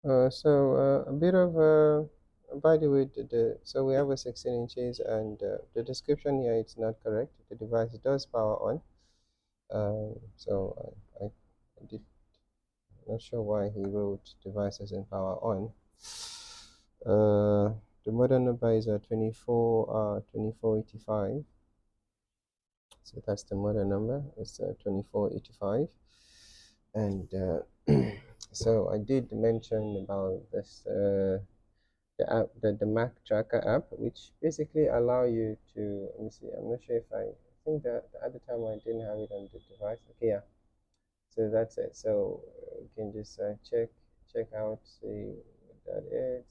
A bit of by the way, so we have a 16 inches, and the description here it's not correct. The device does power on. I did not sure why he wrote devices and power on. The model number is 2485. So that's the model number. It's 2485, and so I did mention about this. The Mac Tracker app, which basically allow you to, let me see, I'm not sure if I think that at the time I didn't have it on the device. Okay, yeah. So that's it. So you can just check out, see what that is.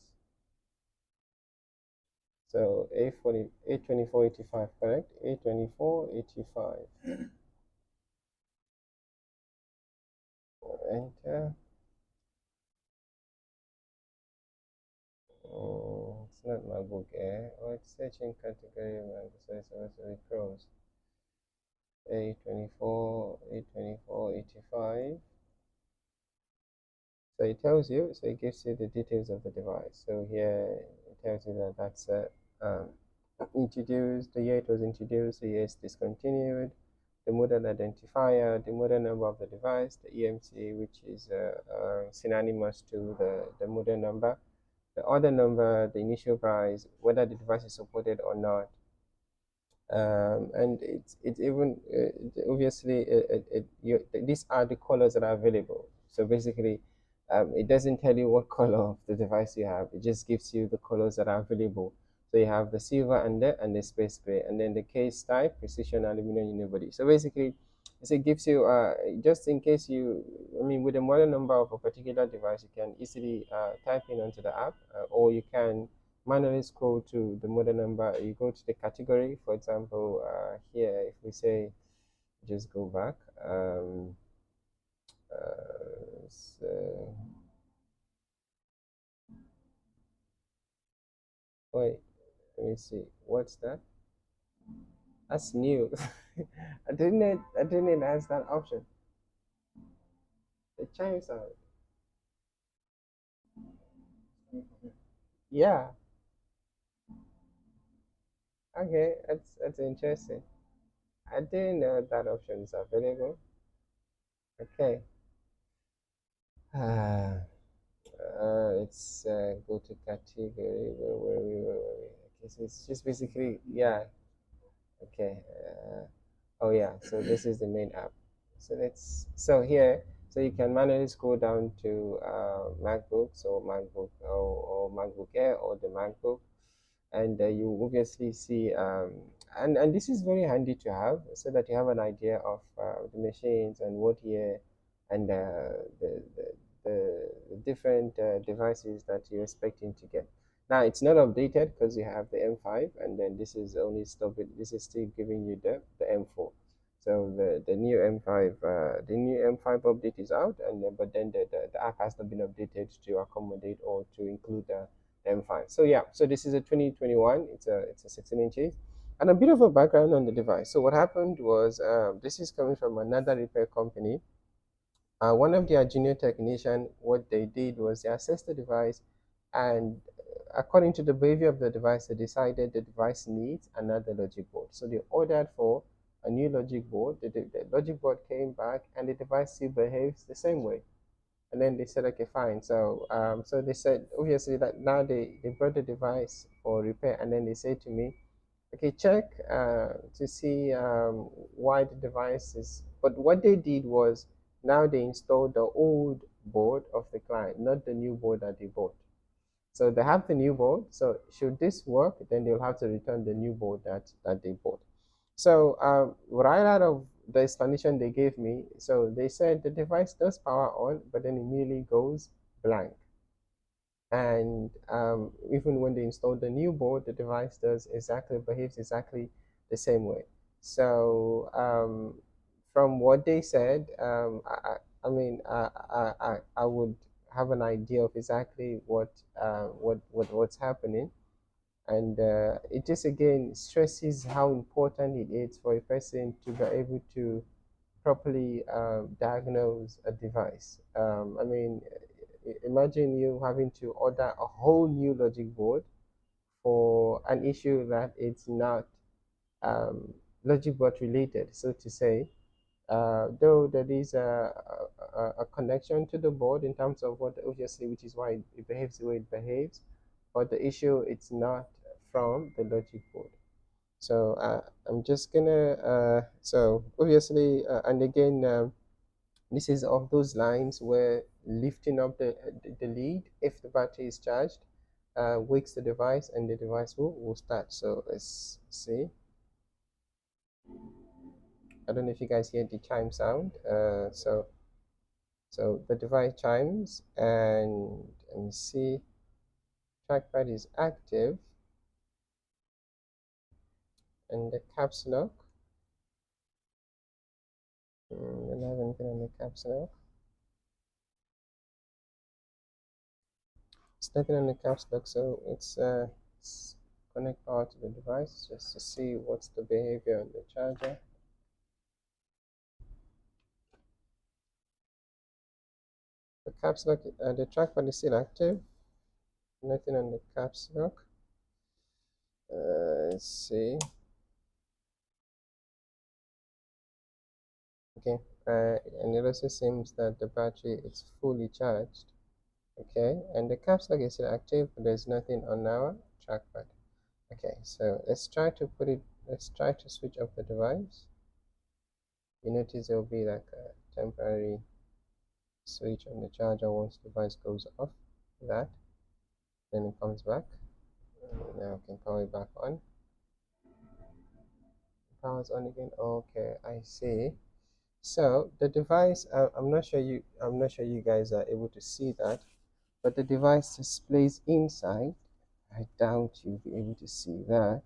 So A2485, correct? A2485. Enter. Oh, it's not MacBook Air. Oh, it's searching category, man. So it's also Pros. A2485. So it tells you, so it gives you the details of the device. So here it tells you that that's um, introduced, the year it was introduced, the year it's discontinued, the model identifier, the model number of the device, the EMC, which is synonymous to the model number, the order number, the initial price, whether the device is supported or not. And it's even obviously these are the colors that are available. So basically, it doesn't tell you what color of the device you have. It just gives you the colors that are available. So you have the silver and the space gray, and then the case type, precision aluminum unibody. So basically, it gives you just in case you, I mean, with the model number of a particular device, you can easily type in onto the app, or you can manually scroll to the model number. You go to the category, for example, here, if we say, just go back. So, wait, let me see. What's that? That's new. I didn't ask that option. The chime sound. Yeah. Okay, that's interesting. I didn't know that option is available. Okay. Ah. Let's go to category. Okay, so it's just basically, yeah. Okay. Oh yeah. So this is the main app. So here, so you can manually scroll down to MacBooks or or MacBook Air or the MacBook, and you obviously see and this is very handy to have so that you have an idea of the machines and what year and the different devices that you're expecting to get. Now it's not updated because you have the M5, and then this is only stop it. This is still giving you the M4. So the new M5 update is out, and then, but then the app has not been updated to accommodate or to include the M5. So yeah, so this is a 2021. It's a 16 inches, and a bit of a background on the device. So what happened was this is coming from another repair company. One of their junior technician, what they did was they assessed the device, and according to the behavior of the device, they decided the device needs another logic board. So they ordered for a new logic board. The logic board came back, and the device still behaves the same way. And then they said, okay, fine. So they said, obviously, that now they brought the device for repair, and then they said to me, okay, check to see why the device is. But what they did was now they installed the old board of the client, not the new board that they bought. So they have the new board. So should this work, then they'll have to return the new board that they bought. So right out of the explanation they gave me, so they said the device does power on, but then immediately goes blank. And even when they install the new board, the device behaves exactly the same way. So from what they said, I mean, I would have an idea of exactly what's happening, and it just again stresses how important it is for a person to be able to properly diagnose a device. I mean, imagine you having to order a whole new logic board for an issue that it's not um, logic board related, so to say. Though there is a connection to the board in terms of what obviously, which is why it behaves the way it behaves, but the issue it's not from the logic board. So I'm just gonna so obviously and again this is of those lines where lifting up the lead if the battery is charged wakes the device and the device will start. So let's see. I don't know if you guys hear the chime sound. So the device chimes and let me see, trackpad is active and the caps lock. Don't have anything on the caps lock. It's nothing on the caps lock, so it's connect power to the device just to see what's the behavior on the charger. The caps lock, the trackpad is still active. Nothing on the caps lock. Let's see. Okay, and it also seems that the battery is fully charged. Okay, and the caps lock is still active, but there's nothing on our trackpad. Okay, so let's try to switch off the device. You notice there will be like a temporary switch on the charger once the device goes off. That, then it comes back. Now I can power it back on. Powers on again. Okay, I see. So the device, I'm not sure you guys are able to see that, but the device displays inside. I doubt you'll be able to see that.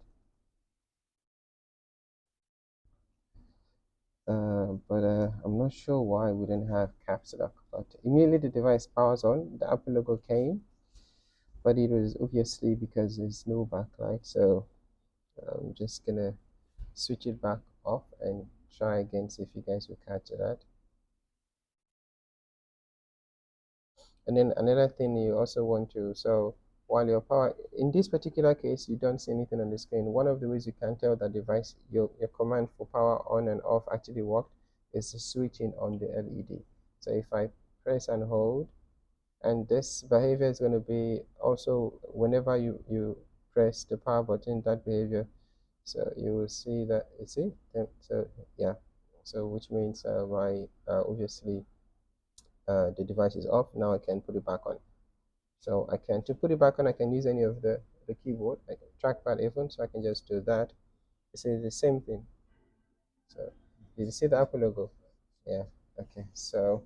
But I'm not sure why we didn't have caps lock. But immediately the device powers on, the Apple logo came, but it was obviously because there's no backlight. So I'm just gonna switch it back off and try again, see if you guys will catch that. And then another thing you also want to, so while your power, in this particular case, you don't see anything on the screen. One of the ways you can tell that device, your command for power on and off actually worked is the switching on the LED. So if I press and hold, and this behavior is going to be also whenever you press the power button, that behavior. So you will see that, you see, so yeah, so which means my obviously the device is off. Now I can put it back on. So I can, to put it back on, I can use any of the keyboard, like trackpad even, so I can just do that. It's the same thing. So did you see the Apple logo? Yeah, okay. So,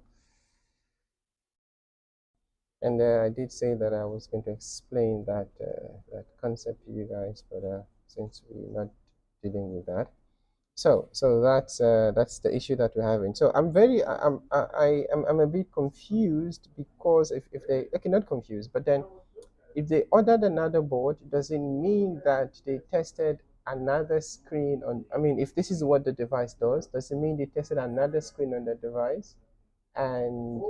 and I did say that I was going to explain that that concept to you guys, but since we're not dealing with that, so that's the issue that we're having. So I'm very I'm a bit confused because if they, okay, not confused, but then if they ordered another board, does it mean that they tested another screen on, I mean, if this is what the device does it mean they tested another screen on the device and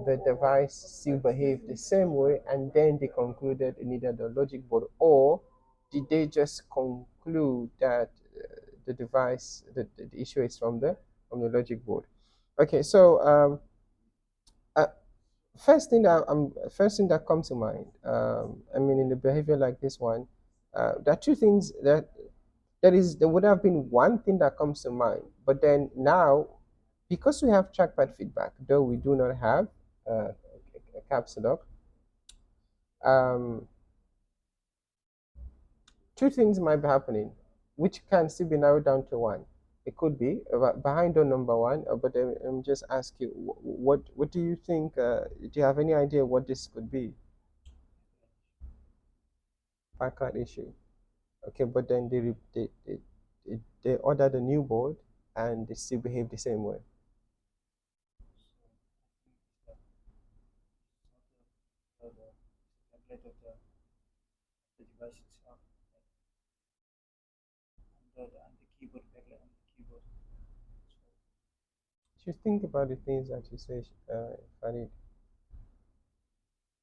the device still behaved the same way and then they concluded it needed a logic board? Or did they just conclude that the device, the issue is from the logic board? Okay, so uh, first thing that comes to mind, I mean, in the behavior like this one, there are two things that there would have been one thing that comes to mind, but then now, because we have trackpad feedback, though we do not have a caps lock, um, two things might be happening, which can still be narrowed down to one. It could be behind door number one, but I'm just ask you, what do you think? Do you have any idea what this could be? Backlight issue. Okay, but then they ordered a new board and they still behave the same way. Just think about the things that you say, Farid.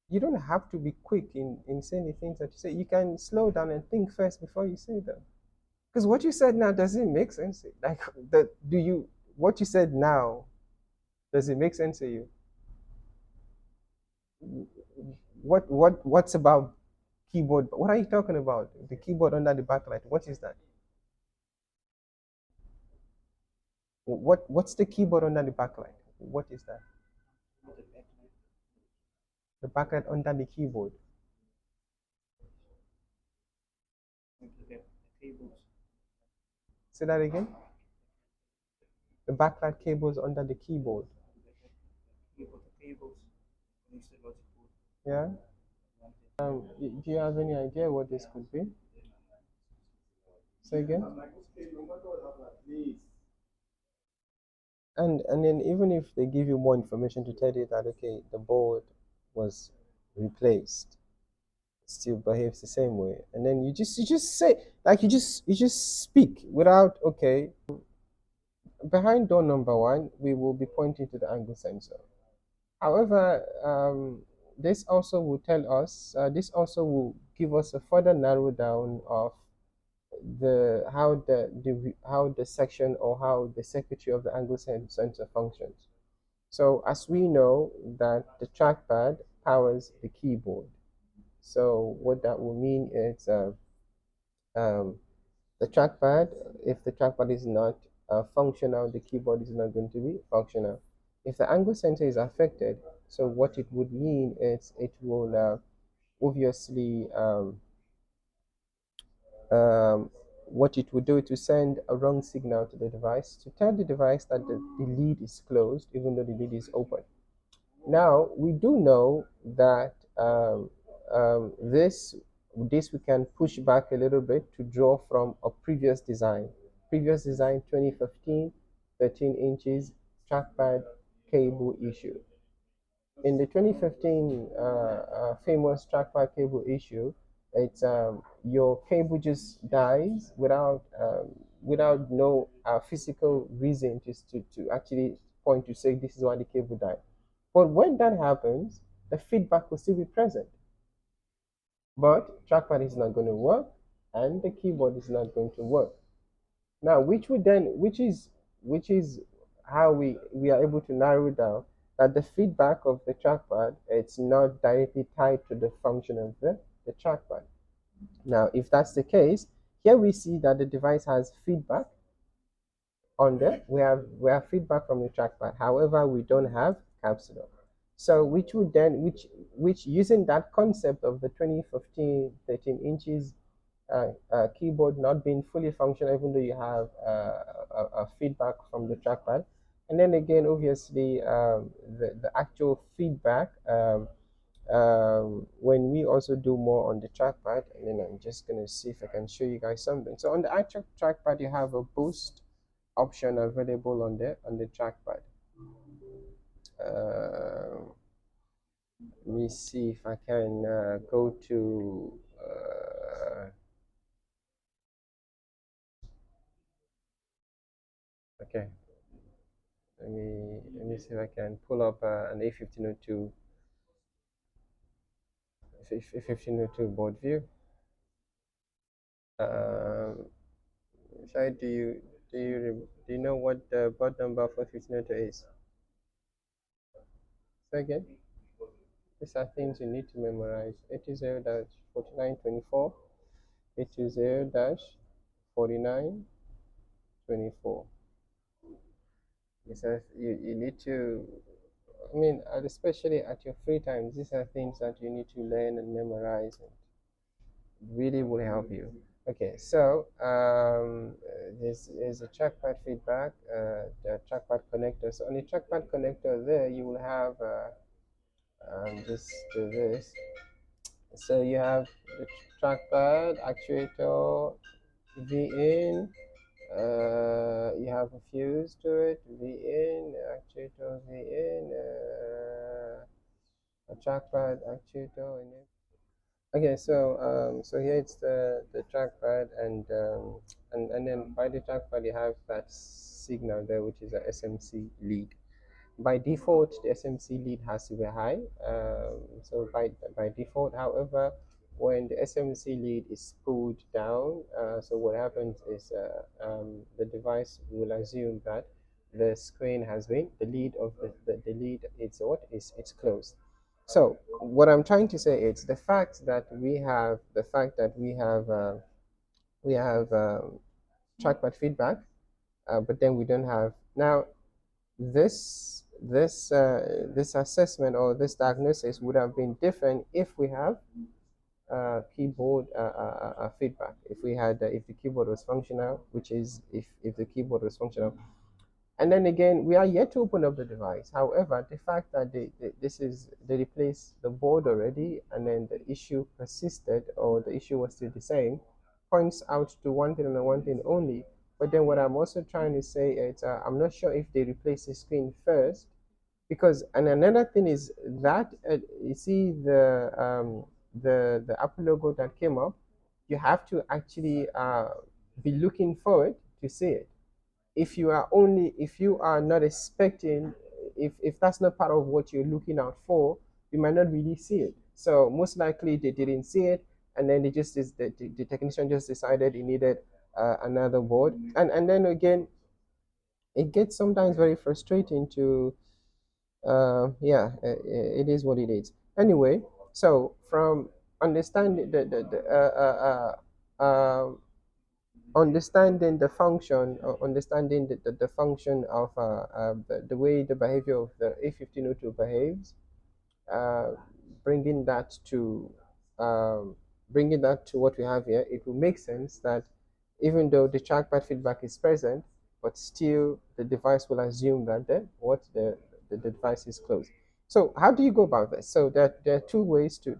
You don't have to be quick in saying the things that you say. You can slow down and think first before you say them. Because what you said now doesn't make sense. Like that, do you? What you said now, does it make sense to you? What's about keyboard? What are you talking about? The keyboard under the backlight. What is that? What's the keyboard under the backlight? What is that? The backlight under the keyboard. Say that again. The backlight cables under the keyboard. Yeah. Do you have any idea what this could be? Say again. And then even if they give you more information to tell you that okay, the board was replaced, it still behaves the same way. And then you just say like you just speak without okay. Behind door number one, we will be pointing to the angle sensor. However, this also will tell us, this also will give us a further narrow down of how the section or how the circuitry of the angle sensor functions. So as we know that the trackpad powers the keyboard. So what that will mean is um, the trackpad, if the trackpad is not functional, the keyboard is not going to be functional. If the angle sensor is affected, so what it would mean is it will obviously um, what it would do to send a wrong signal to the device to tell the device that the lid is closed even though the lid is open. Now we do know that this we can push back a little bit to draw from a previous design. Previous design 2015, 13 inches trackpad cable issue. In the 2015 famous trackpad cable issue, it's your cable just dies without no physical reason to actually point to say this is why the cable died. But when that happens, the feedback will still be present. But trackpad is not going to work and the keyboard is not going to work. Now, which is how we are able to narrow down that the feedback of the trackpad it's not directly tied to the function of the trackpad. Now, if that's the case, here we see that the device has feedback on there. We have feedback from the trackpad. However, we don't have capsule. So which would then which using that concept of the 2015 13 inches keyboard not being fully functional even though you have a feedback from the trackpad, and then again obviously the actual feedback when we also do more on the trackpad, and then I'm just going to see if I can show you guys something. So on the actual trackpad you have a boost option available on the trackpad. Let me see if I can go to okay, let me see if I can pull up an A1502 1502 board view. Um, Shai, do you know what the board number for 1502 is? Say again. These are things you need to memorize. 820-4924, 820-4924. You need to, I mean, especially at your free time, these are things that you need to learn and memorize, and really will help you. Okay, so this is a trackpad feedback, the trackpad connector. So on the trackpad connector there, you will have just do this. So you have the trackpad actuator V in. You have a fuse to it, V in, actuator V in, a trackpad actuator in it. Okay, so here it's the trackpad, and then by the trackpad you have that signal there, which is a SMC lead. by default, the SMC lead has to be high. So by default, however, when the SMC lead is pulled down, so what happens is the device will assume that the screen has been the lead of the lead. It's what is it's closed. So what I'm trying to say is the fact that we have trackpad feedback, but then we don't have now this assessment or this diagnosis would have been different if we have keyboard feedback. If we had if the keyboard was functional, which is if the keyboard was functional, and then again we are yet to open up the device. However, the fact that they replaced the board already, and then the issue persisted or the issue was still the same, points out to one thing and one thing only. But then what I'm also trying to say is I'm not sure if they replace the screen first, because and another thing is that you see the Apple logo that came up, you have to actually be looking forward to see it. If you are not expecting, if that's not part of what you're looking out for, you might not really see it. So most likely they didn't see it, and then the technician just decided he needed another board, and then again it gets sometimes very frustrating to yeah, it is what it is. Anyway, so from understanding understanding the function, understanding the function of the way the behavior of the A1502 behaves, uh, bringing that to what we have here, it will make sense that even though the trackpad feedback is present, but still the device will assume that the device is closed. So how do you go about this? So there are two ways to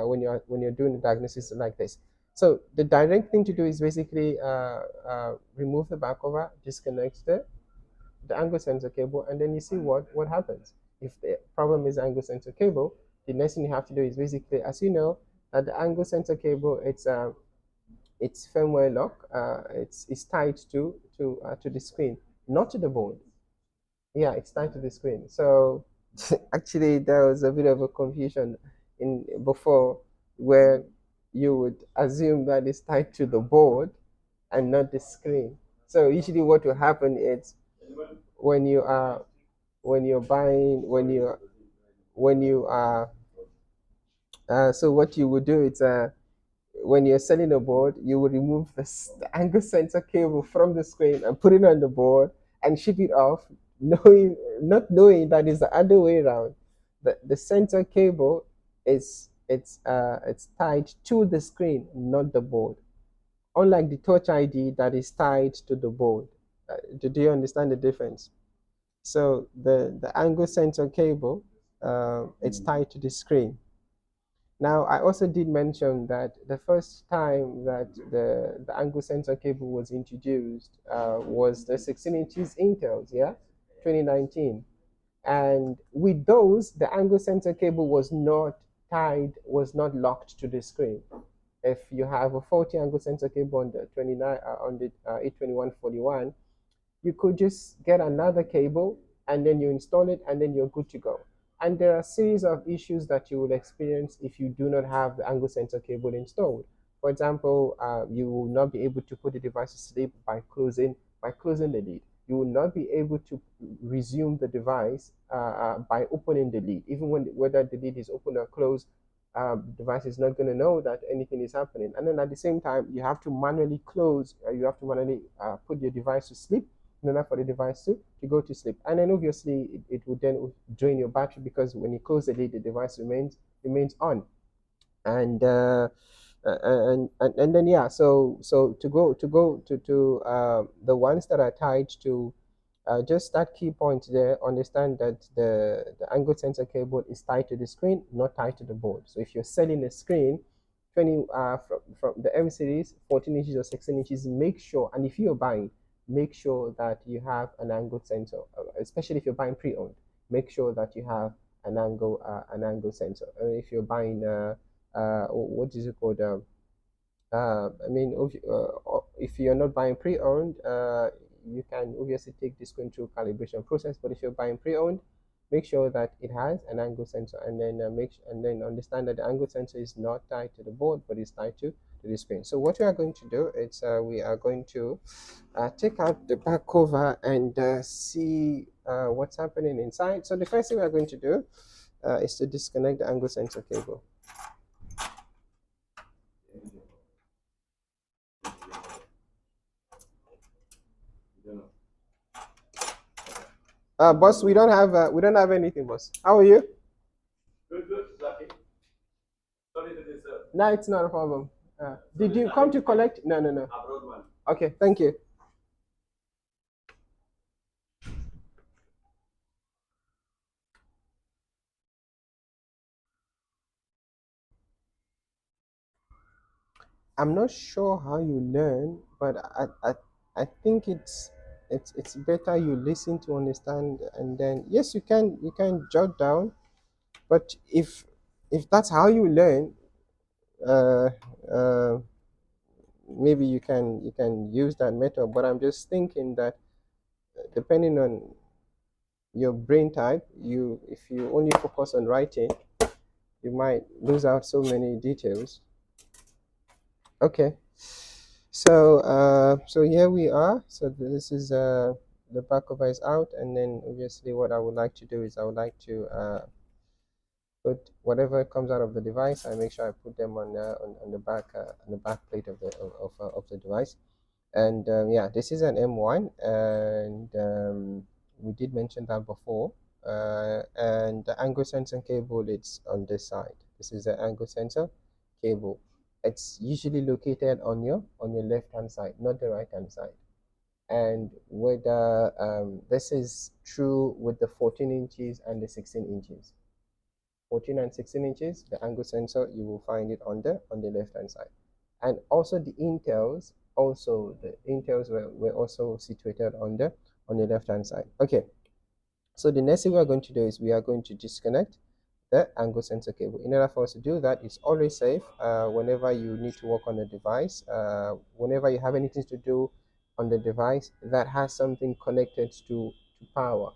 when you're doing a diagnosis like this. So the direct thing to do is basically remove the back cover, disconnect the angle sensor cable, and then you see what happens. If the problem is angle sensor cable, the next thing you have to do is basically, as you know, that the angle sensor cable, it's firmware lock. It's tied to the screen, not to the board. Yeah, it's tied to the screen. So actually, there was a bit of a confusion in before, where you would assume that it's tied to the board and not the screen. So usually, what will happen is when you are when you're buying when you are so what you would do is when you're selling a board, you will remove the angle sensor cable from the screen and put it on the board and ship it off, not knowing that it's the other way around. The sensor cable it's tied to the screen, not the board. Unlike the Touch ID that is tied to the board. Do you understand the difference? So the angle sensor cable, it's tied to the screen. Now, I also did mention that the first time that the angle sensor cable was introduced was the 16 inches Intels, yeah, 2019. And with those, the angle sensor cable was not locked to the screen. If you have a 40 angle sensor cable on the 29 on the 82141, you could just get another cable and then you install it and then you're good to go. And there are a series of issues that you will experience if you do not have the angle sensor cable installed. For example, you will not be able to put the device to sleep by closing the lid. You will not be able to resume the device by opening the lid. Even whether the lid is open or closed, the device is not going to know that anything is happening. And then at the same time, you have to manually put your device to sleep in order for the device to go to sleep. And then obviously it would then drain your battery, because when you close the lid, the device remains on. And and then yeah, so to the ones that are tied to just that key point there, understand that the angle sensor cable is tied to the screen, not tied to the board. So if you're selling a screen 20 from the M series, 14 inches or 16 inches, make sure, and if you're buying, make sure that you have an angle sensor, especially if you're buying pre-owned. Make sure that you have an angle sensor. If you're buying what is it called? I mean, if you're not buying pre-owned, you can obviously take this screen through calibration process. But if you're buying pre-owned, make sure that it has an angle sensor, and then understand that the angle sensor is not tied to the board, but is tied to the screen. So what we are going to do is we are going to take out the back cover and see what's happening inside. So the first thing we are going to do is to disconnect the angle sensor cable. Boss, we don't have anything, boss. How are you? Good, good, Lucky. Sorry to disturb. No, it's not a problem. Did you come to collect? No, no, no. I brought one. Okay, thank you. I'm not sure how you learn, but I think it's better you listen to understand, and then yes, you can jot down, but if that's how you learn, uh, uh, maybe you can use that method. But I'm just thinking that depending on your brain type, if you only focus on writing, you might lose out so many details. Okay. So here we are. So this is the back cover is out, and then obviously what I would like to do is I would like to put whatever comes out of the device. I make sure I put them on the back plate of the device. And yeah, this is an M1, and we did mention that before. And the angle sensor cable, it's on this side. This is the angle sensor cable. It's usually located on your left hand side, not the right hand side. And whether this is true with the 14 inches and the 16 inches. 14 and 16 inches, the angle sensor, you will find it on the left hand side. And also the intels were also situated on the left hand side. Okay, so the next thing we are going to do is we are going to disconnect the angle sensor cable. In order for us to do that, it's always safe whenever you need to work on a device, whenever you have anything to do on the device that has something connected to power.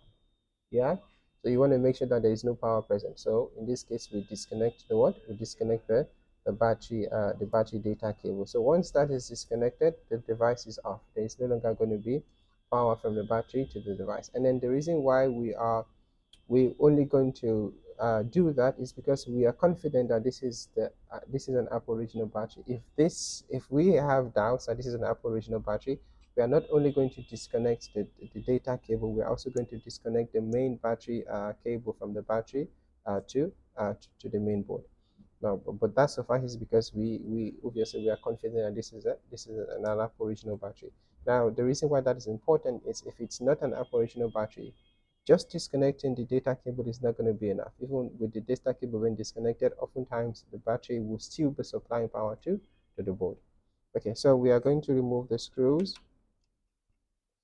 Yeah, so you want to make sure that there is no power present. So in this case, we disconnect we disconnect the battery data cable. So once that is disconnected, the device is off. There is no longer going to be power from the battery to the device. And then the reason why we only going to do that is because we are confident that this is an Apple original battery. If we have doubts that this is an Apple original battery, we are not only going to disconnect the data cable, we are also going to disconnect the main battery cable from the battery to the main board. Now, but that suffices because we obviously we are confident that this is an Apple original battery. Now, the reason why that is important is if it's not an Apple original battery, just disconnecting the data cable is not going to be enough. Even with the data cable when disconnected, oftentimes the battery will still be supplying power to the board. Okay, so we are going to remove the screws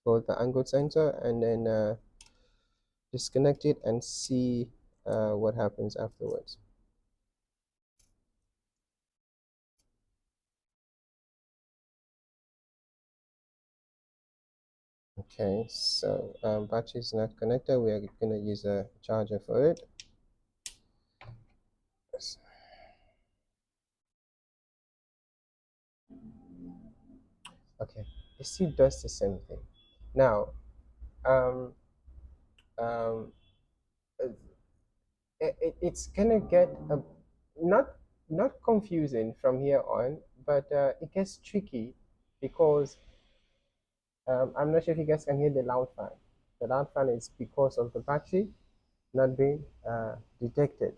for the angle sensor and then disconnect it and see what happens afterwards. Okay, so battery is not connected. We are going to use a charger for it. Yes. Okay, it still does the same thing. Now, um, um, it's gonna get not not confusing from here on, but it gets tricky because I'm not sure if you guys can hear the loud fan. The loud fan is because of the battery not being detected.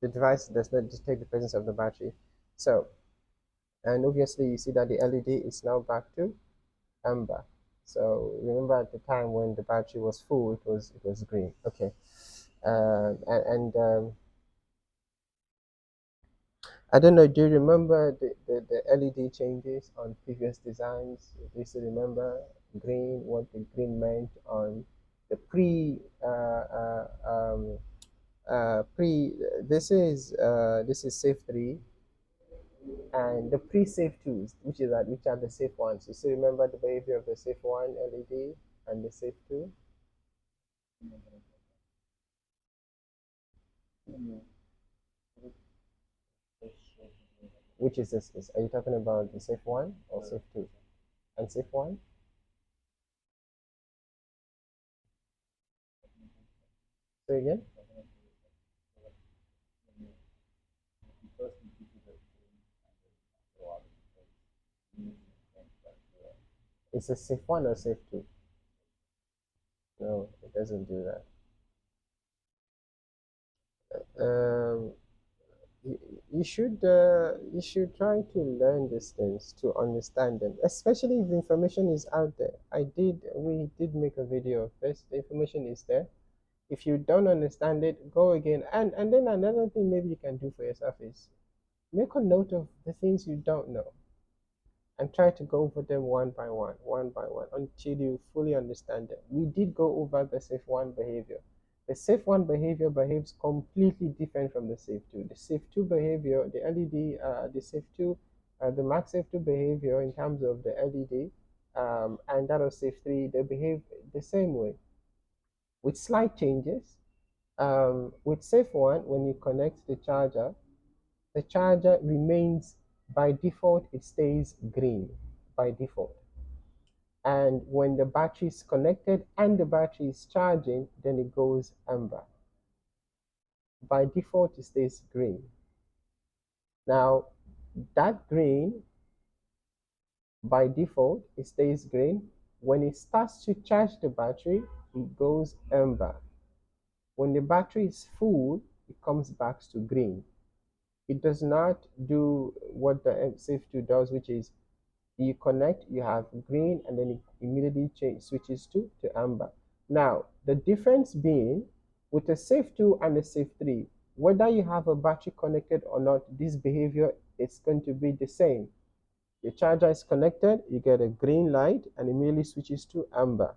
The device does not detect the presence of the battery. So, and obviously you see that the LED is now back to amber. So remember at the time when the battery was full, it was green. Okay, and I don't know. Do you remember the LED changes on previous designs? Do you still remember green? What the green meant on the pre. This is safe 3. and the pre-safe twos, which are the safe ones. You still remember the behavior of the safe one LED and the safe two? Which is this? Are you talking about the safe one or safe two? And safe one? Say again? It's a safe one or safe two? No, it doesn't do that. Um, you should try to learn these things to understand them, especially if the information is out there. We did make a video of this. The information is there. If you don't understand it, go again. And then another thing maybe you can do for yourself is make a note of the things you don't know and try to go over them one by one, until you fully understand them. We did go over the safe one behavior. The safe one behavior behaves completely different from the safe two. The safe two behavior, the LED, the safe two, the max safe two behavior in terms of the LED, and that of safe three, they behave the same way with slight changes. With safe one, when you connect the charger remains, by default, it stays green by default. And when the battery is connected and the battery is charging, then it goes amber. By default, it stays green. Now, that green, by default, it stays green. When it starts to charge the battery, it goes amber. When the battery is full, it comes back to green. It does not do what the safe 2 does, which is you connect, you have green, and then it immediately switches to amber. Now, the difference being with the safe 2 and the safe 3, whether you have a battery connected or not, this behavior is going to be the same. Your charger is connected, you get a green light and immediately switches to amber.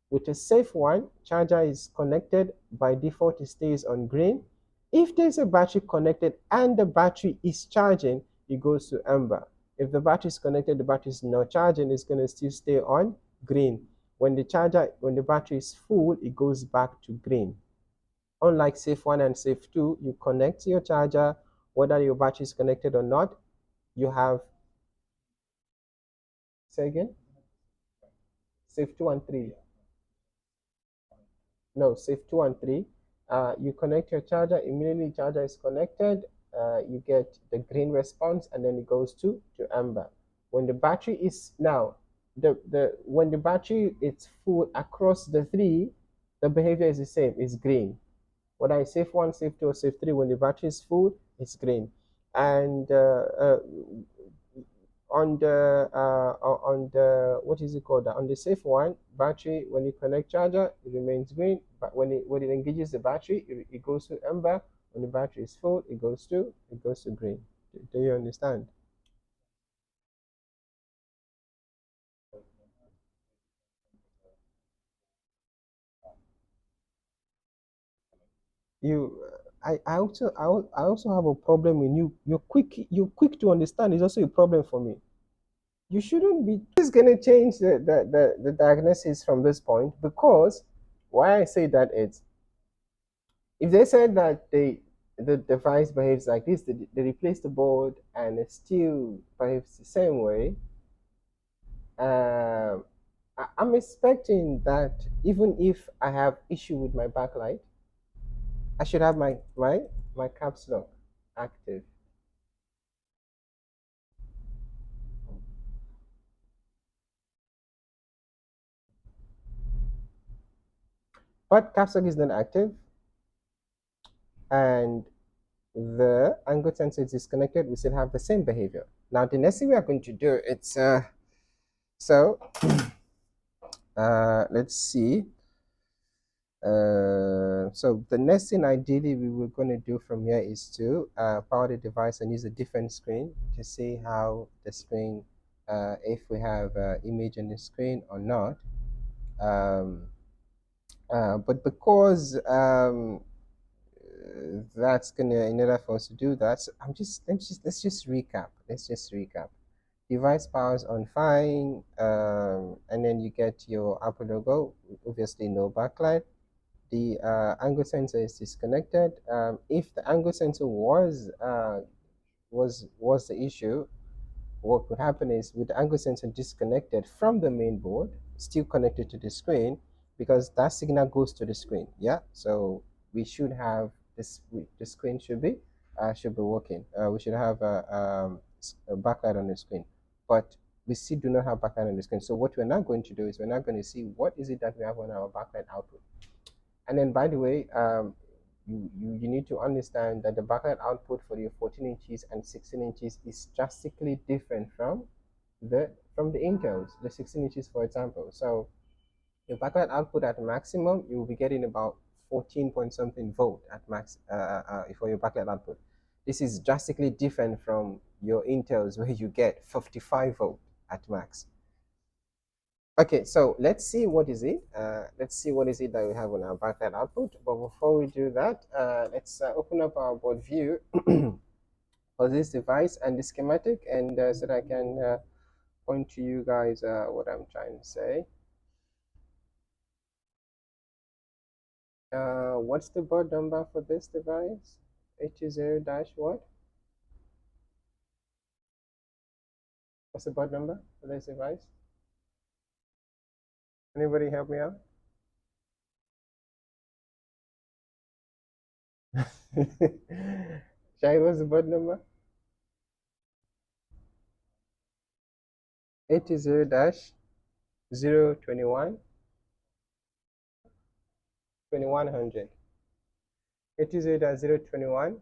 With a safe one, charger is connected, by default it stays on green. If there's a battery connected and the battery is charging, it goes to amber. If the battery is connected, the battery is not charging, it's going to still stay on green. When the battery is full, it goes back to green. Unlike safe 1 and safe 2, you connect your charger, whether your battery is connected or not, you have, say again? Safe 2 and 3. No, safe 2 and 3. You connect your charger, immediately charger is connected, you get the green response, and then it goes to amber. When the battery is now, when the battery is full across the three, the behavior is the same, it's green. Whether it's safe 1, safe 2, or safe 3, when the battery is full, it's green. And on the what is it called, on the safe one battery, when you connect charger, it remains green, but when it engages the battery, it goes to amber. When the battery is full, it goes to green. Do you understand? You I also have a problem with you. You're quick to understand is also a problem for me. You shouldn't be. This is going to change the diagnosis from this point, because why I say that is, if they said that the device behaves like this, they replace the board and it still behaves the same way, I'm expecting that even if I have issue with my backlight, I should have my caps lock active. But caps lock is not active, and the angle sensor is disconnected. We still have the same behavior. Now the next thing we are going to do, it's so let's see. So the next thing ideally we were going to do from here is to power the device and use a different screen to see how the screen, if we have image on the screen or not. But because that's gonna, in order for us to do that, so let's just recap. Let's just recap. Device powers on fine, and then you get your Apple logo, obviously no backlight. The angle sensor is disconnected. If the angle sensor was the issue, what would happen is, with the angle sensor disconnected from the main board, still connected to the screen, because that signal goes to the screen. Yeah, so we should have this. The screen should be working. We should have a backlight on the screen, but we still do not have backlight on the screen. So what we're now going to do is, we're now going to see what is it that we have on our backlight output. And then, by the way, you need to understand that the backlight output for your 14 inches and 16 inches is drastically different from the Intels, the 16 inches, for example. So your backlight output at maximum, you will be getting about 14 point something volt at max for your backlight output. This is drastically different from your Intels, where you get 55 volt at max. Okay, so let's see what is it. Let's see what is it that we have on our backlight output. But before we do that, let's open up our board view for this device and the schematic, and so that I can point to you guys what I'm trying to say. What's the board number for this device? H0 dash what? What's the board number for this device? Anybody help me out? Shahid, what's the board number? H0 dash 021 2100. H0 dash 021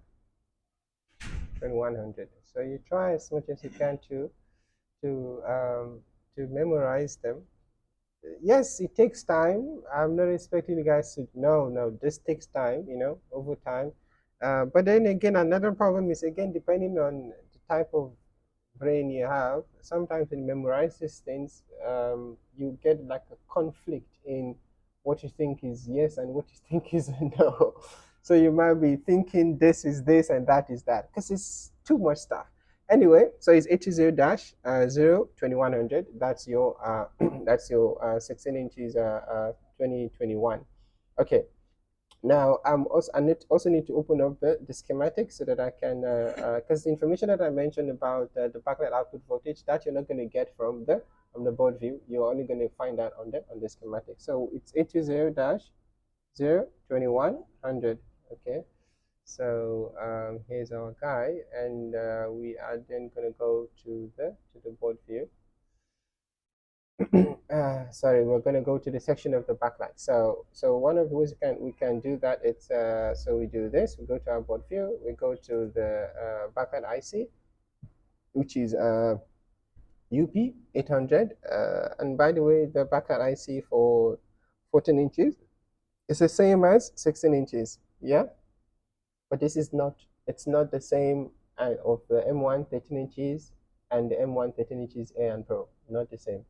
2100. So you try as much as you can to memorize them. Yes, it takes time. I'm not expecting you guys to no, this takes time, over time. But then again, another problem is, again, depending on the type of brain you have, sometimes when you memorize these things, you get like a conflict in what you think is yes and what you think is no. So you might be thinking this is this and that is that, because it's too much stuff. Anyway, so it's H0 dash 02100. That's your that's your 16 inches 2021. Okay. Now also need to open up the schematic, so that I can, because the information that I mentioned about the backlight output voltage, that you're not going to get from the board view. You're only going to find that on the schematic. So it's H0 dash 02100. Okay. So here's our guy, and we are then going to go to the board view. Sorry, we're going to go to the section of the backlight. So one of the ways we can do that, it's so we do this. We go to our board view. We go to the backlight IC, which is UP800. And by the way, the backlight IC for 14 inches is the same as 16 inches. Yeah. But this is not, it's not the same of the M1 13 inches and the M1 13 inches Air and Pro. Not the same.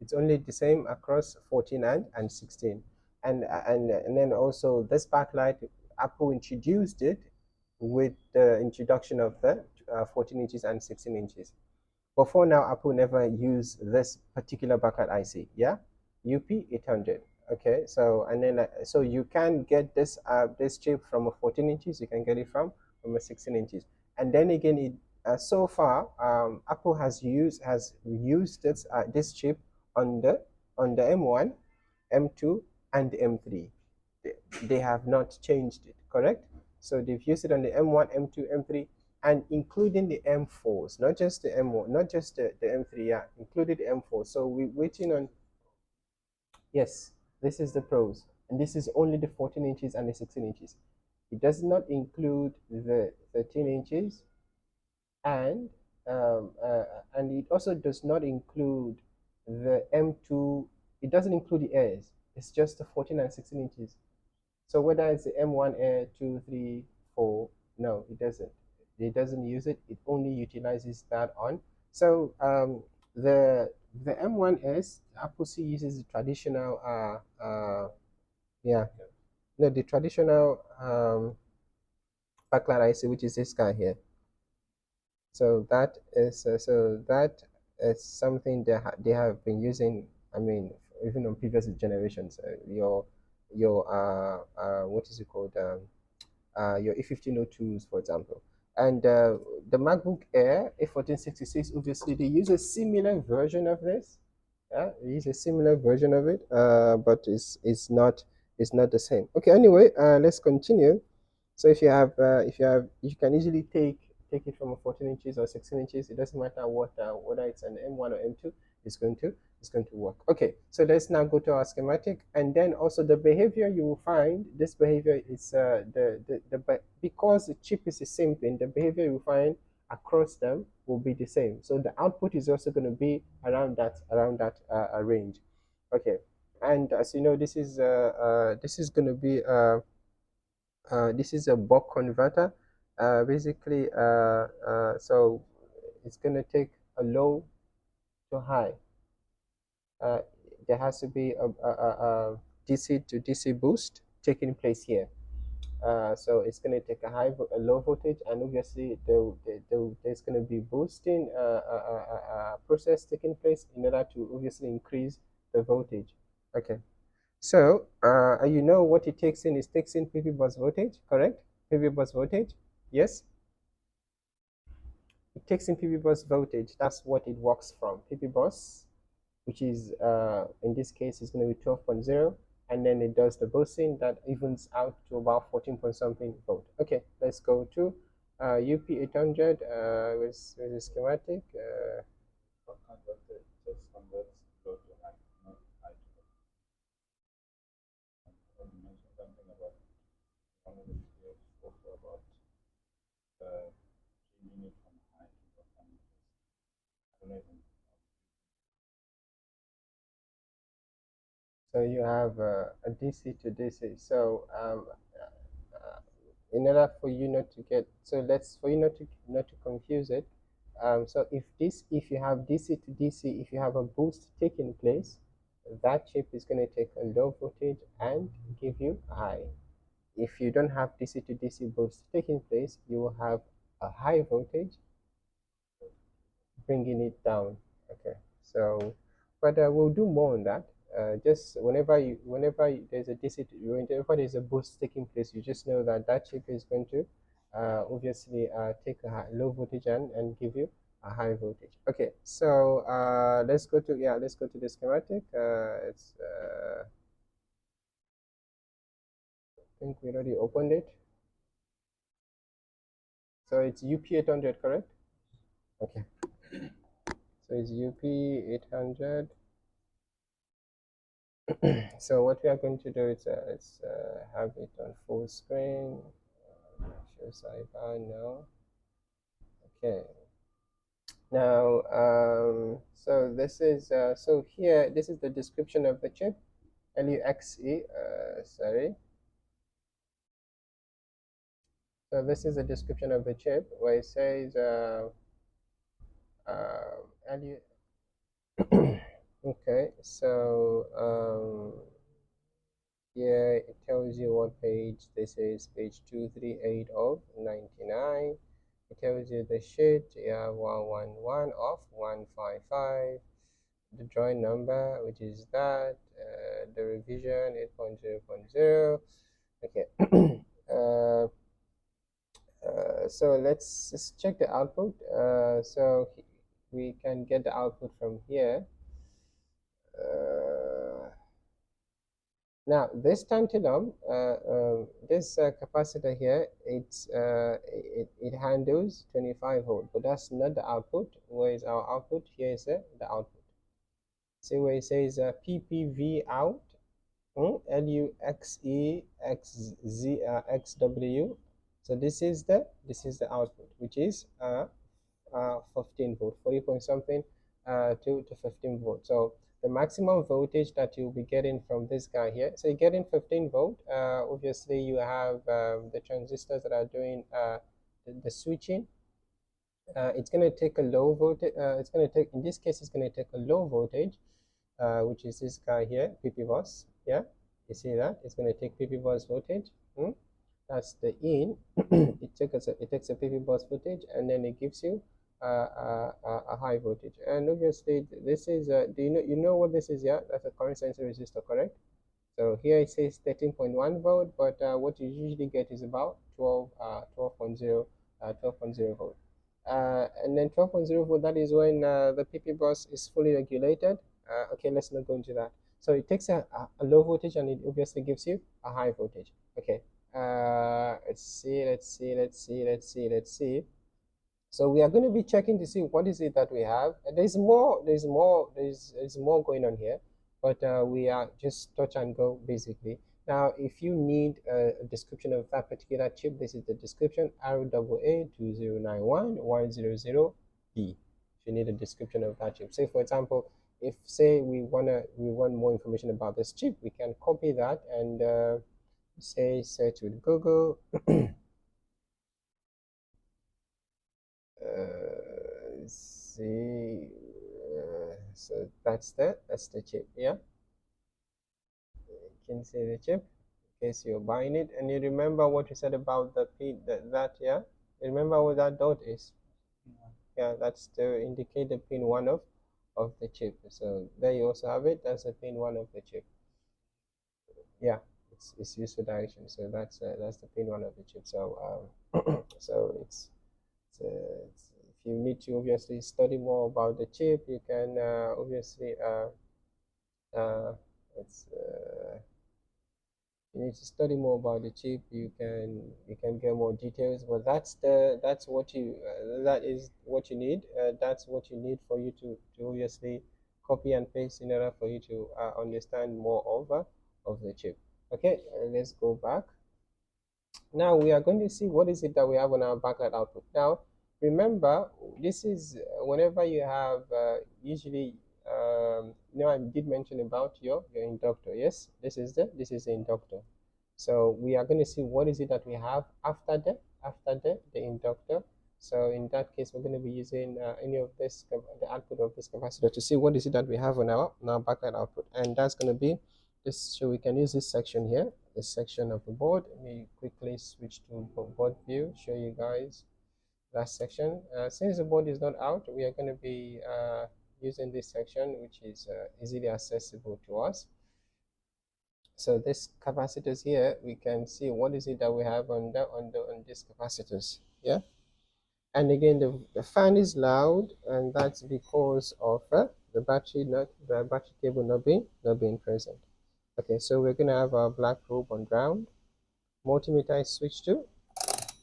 It's only the same across 14 and 16. And then also this backlight, Apple introduced it with the introduction of the 14 inches and 16 inches. Before now, Apple never used this particular backlight IC. Yeah, UP800. Okay, so and then so you can get this this chip from a 14 inches. You can get it from a 16 inches. And then again, it so far Apple has used this chip on the M1, M2, and the M3. They have not changed it, correct? So they've used it on the M1, M2, M3, and including the M4s, not just the M1, not just the M3, yeah, included the M4. So we're waiting on, yes, this is the pros, and this is only the 14 inches and the 16 inches. It does not include the 13 inches, and it also does not include the M2. It doesn't include the airs. It's just the 14 and 16 inches. So whether it's the M1 Air 2, 3, 4, no, it doesn't. It doesn't use it. It only utilizes that on. So the M1S, Apple C uses the traditional yeah, no, the traditional backlight IC, which is this guy here. So that is something they have been using. I mean, even on previous generations. Your what is it called? Your A1502s, for example. And the MacBook Air A1466, obviously they use a similar version of this. Yeah, they use a similar version of it, but it's not the same. Okay, anyway, let's continue. So you can easily take it from a 14 inches or 16 inches. It doesn't matter whether it's an M1 or M2. It's going to it's going to work. Okay, so let's now go to our schematic, and then also the behavior you will find. This behavior is because the chip is the same thing. The behavior you will find across them will be the same. So the output is also going to be around that range. Okay, and as you know, this is going to be this is a buck converter. Basically, so it's going to take a low to high. Uh, there has to be a DC to DC boost taking place here. So it's going to take a low voltage, and obviously there's going to be boosting process taking place in order to obviously increase the voltage. Okay. So, you know what it takes in? It takes in PV bus voltage, correct? PV bus voltage, yes? It takes in PV bus voltage. That's what it works from. PV bus, which is, in this case, is going to be 12.0. And then it does the boosting that evens out to about 14 point something volt. Okay, let's go to UP800 with the schematic. So you have a DC to DC. So in order for you not to get, so let's for you not to confuse it. So if you have DC to DC, if you have a boost taking place, that chip is going to take a low voltage and give you a high. If you don't have DC to DC boost taking place, you will have a high voltage bringing it down. Okay, so but we'll do more on that. Just there's a DC, whenever there's a boost taking place, you just know that that chip is going to obviously take a low voltage and give you a high voltage. Okay, so let's go to the schematic. It's I think we already opened it. So it's UP800, correct? Okay. So it's UP800. So what we are going to do is have it on full screen. Show sidebar now. Okay. Now, so this is so here. This is the description of the chip, LUXE. Sorry. So this is the description of the chip where it says LU. Okay, so here it tells you what page this is, page 238 of 99. It tells you the sheet, you have 111 of 155, the drawing number, which is that, the revision 8.0.0. Okay. So let's just check the output. So we can get the output from here. Now this tantalum, this capacitor here, it handles 25 volt, but that's not the output. Where is our output? Here is the output. See where it says PPV out, LUXE So this is the output, which is 15 volt, 40 point something to 15 volt. So the maximum voltage that you'll be getting from this guy here. So you're getting 15 volt. Obviously, you have the transistors that are doing the switching. It's going to take a low voltage. It's going to take, in this case, it's going to take a low voltage, which is this guy here, PP bus. Yeah, you see that? It's going to take PP bus voltage. That's the in. It takes a PV bus voltage and then it gives you a high voltage. And obviously, this is do you know what this is? Yeah, that's a current sensor resistor, correct? So here it says 13.1 volt, but what you usually get is about 12.0 volt. And then 12.0 volt, that is when the PP bus is fully regulated. Okay, let's not go into that. So it takes a low voltage and it obviously gives you a high voltage. Okay, let's see. So we are going to be checking to see what is it that we have. There's more going on here, but we are just touch and go basically. Now, if you need a description of that particular chip, this is the description: RAA2091-100B. If you need a description of that chip, say for example, if say we want more information about this chip, we can copy that and say search with Google. See, so that's the chip. Yeah, you can see the chip in case you're buying it, and you remember what you said about the pin that yeah, you remember what that dot is? Yeah, that's to indicate the pin one of the chip. So there you also have it. That's the pin one of the chip. Yeah, it's used for direction. So that's the pin one of the chip. So so if you need to obviously study more about the chip, you can obviously uh, it's you need to study more about the chip. You can get more details, but that's what you that is what you need. That's what you need for you to obviously copy and paste in order for you to understand more of the chip. Okay, let's go back. Now we are going to see what is it that we have on our backlight output. Now, remember, this is whenever you have usually, I did mention about your inductor. Yes, this is the inductor. So we are going to see what is it that we have after the inductor. So in that case, we're going to be using any of this the output of this capacitor to see what is it that we have on our backlight output, and that's going to be this. So we can use this section here, this section of the board. Let me quickly switch to board view, show you guys that section. Since the board is not out, we are going to be using this section, which is easily accessible to us. So this capacitors here, we can see what is it that we have on these capacitors. Yeah. And again, the fan is loud, and that's because of the battery cable not being present. Okay, so we're gonna have our black probe on ground. Multimeter is switched to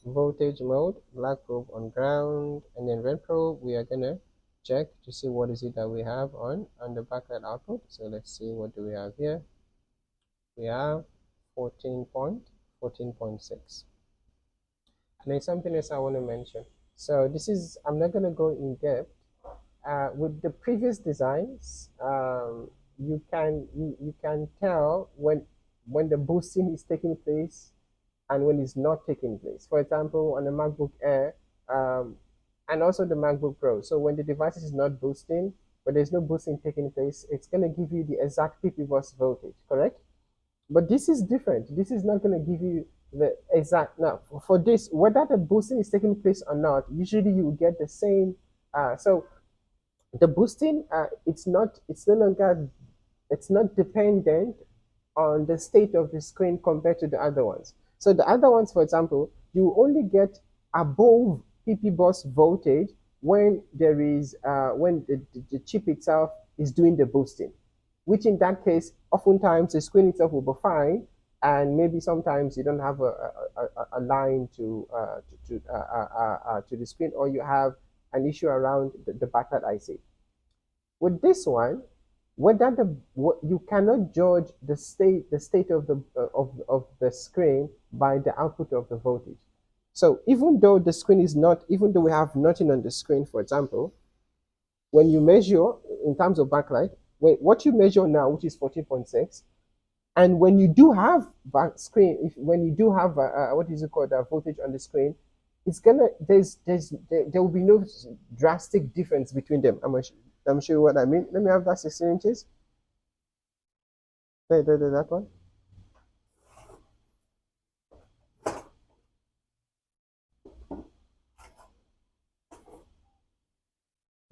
voltage mode, black probe on ground, and then red probe we are gonna check to see what is it that we have on the backlight output. So let's see, what do we have here. We have 14.6. And there's something else I want to mention. So this is, I'm not going to go in depth. With the previous designs, you can tell when the boosting is taking place and when it's not taking place. For example, on the MacBook Air and also the MacBook Pro. So when the device is not boosting, but there's no boosting taking place, it's going to give you the exact PP bus voltage, correct? But this is different. This is not going to give you the exact. Now, for this, whether the boosting is taking place or not, usually you get the same. So the boosting, it's no longer, it's not dependent on the state of the screen compared to the other ones. So the other ones, for example, you only get above PP bus voltage when there is when the chip itself is doing the boosting, which in that case, oftentimes the screen itself will be fine, and maybe sometimes you don't have a line to the screen, or you have an issue around the backlight IC. With this one, whether you cannot judge the state of the screen by the output of the voltage. So even though the screen is not, even though we have nothing on the screen, for example, when you measure in terms of backlight, what you measure now, which is 14.6, and when you do have back screen, when you do have what is it called, voltage on the screen, it's gonna there will be no drastic difference between them. I'm sure what I mean. Let me have that 16 inches. That one.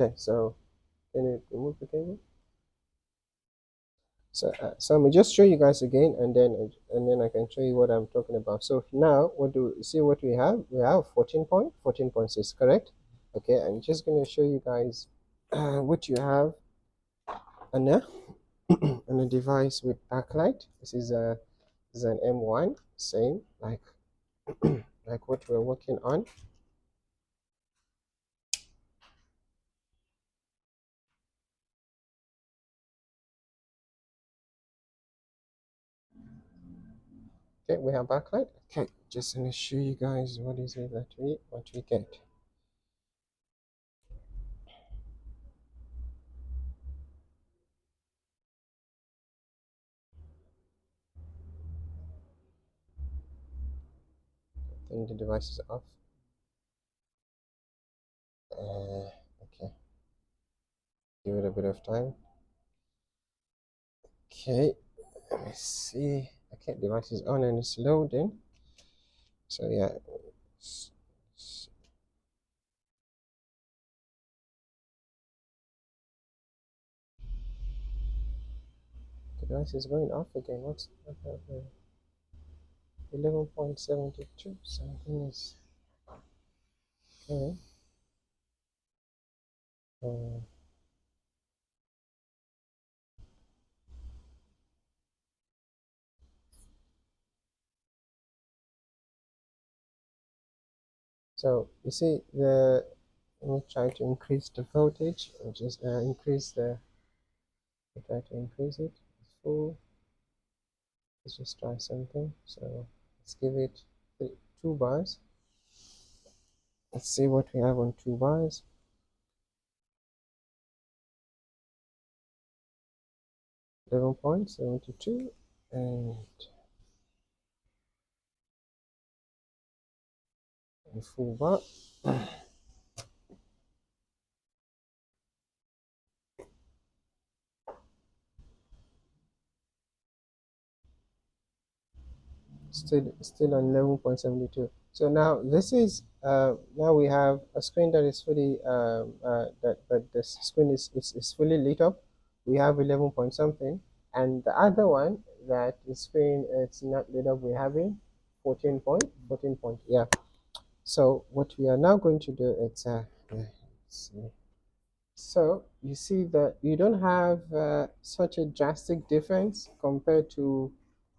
Okay, so can you remove the cable? So I'm gonna just show you guys again, and then I can show you what I'm talking about. So now, what do see what we have? We have 14.6, correct? Okay, I'm just gonna show you guys what you have on a on a device with backlight. This is an M1, same like like what we're working on. Okay, we have backlight. Okay, just gonna show you guys what is it that we get. I think the device is off. Okay, give it a bit of time. Okay, let me see. Okay, device is on and it's loading. So yeah, the device is going off again. What's what happened? 11.72. Something is okay. Uh, so you see the. Let me try to increase the voltage. Or just increase the. Try to increase it. Full. Let's just try something. So let's give it 2 bars. Let's see what we have on 2 bars. 11.72 and a full bar. Still on 11.72. So now this is now we have a screen that is fully that the screen is fully lit up. We have 11 point something, and the other one that the screen it's not lit up. We're having 14 point. Yeah. So what we are now going to do it's let's see. So you see that you don't have such a drastic difference compared to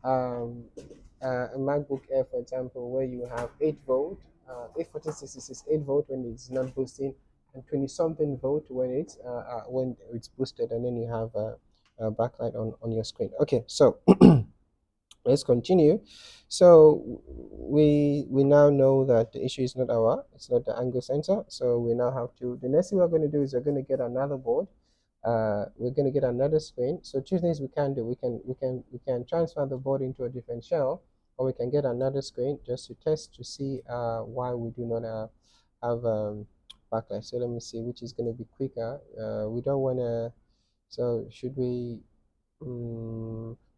a MacBook Air, for example, where you have 8 volt, 846 is 8 volt when it's not boosting, and 20 something volt when it's boosted, and then you have a backlight on your screen. Okay, so let's continue. So we now know that the issue is not it's not the angle sensor. So we now have to, the next thing we're going to do is we're going to get another board. We're going to get another screen. So two things we can do: we can transfer the board into a different shell, or we can get another screen just to test to see why we do not have backlight. So let me see which is going to be quicker. We don't want to. So should we?